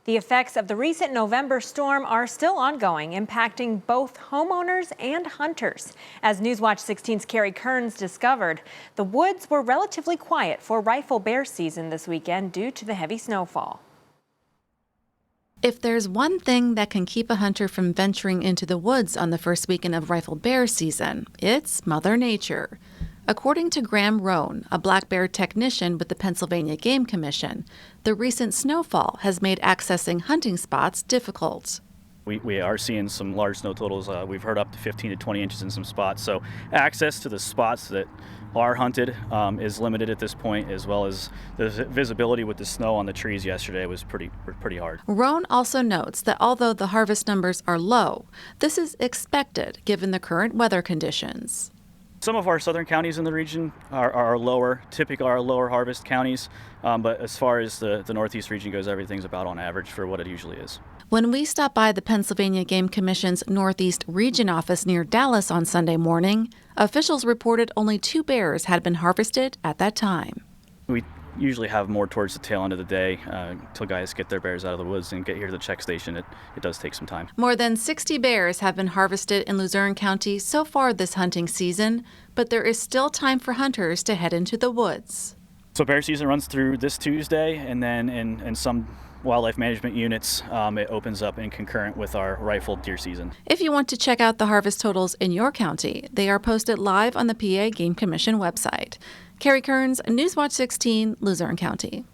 The effects of the recent November storm are still ongoing, impacting both homeowners and hunters. As Newswatch 16's Carrie Kearns discovered, the woods were relatively quiet for rifle bear season this weekend due to the heavy snowfall. If there's one thing that can keep a hunter from venturing into the woods on the first weekend of rifle bear season, it's Mother Nature. According to Graham Roan, a black bear technician with the Pennsylvania Game Commission, the recent snowfall has made accessing hunting spots difficult. We are seeing some large snow totals. We've heard up to 15 to 20 inches in some spots. So access to the spots that are hunted is limited at this point, as well as the visibility with the snow on the trees yesterday was pretty hard. Roan also notes that although the harvest numbers are low, this is expected given the current weather conditions. Some of our southern counties in the region are lower, typically our lower harvest counties, but as far as the northeast region goes, everything's about on average for what it usually is. When we stopped by the Pennsylvania Game Commission's Northeast Region office near Dallas on Sunday morning, officials reported only 2 bears had been harvested at that time. We usually have more towards the tail end of the day until guys get their bears out of the woods and get here to the check station. It does take some time. More than 60 bears have been harvested in Luzerne-County so far this hunting season, but there is still time for hunters to head into the woods. So bear season runs through this Tuesday, and then in some wildlife management units, it opens up in concurrent with our rifle deer season. If you want to check out the harvest totals in your county, they are posted live on the PA Game Commission website. Carrie Kearns, Newswatch 16, Luzerne County.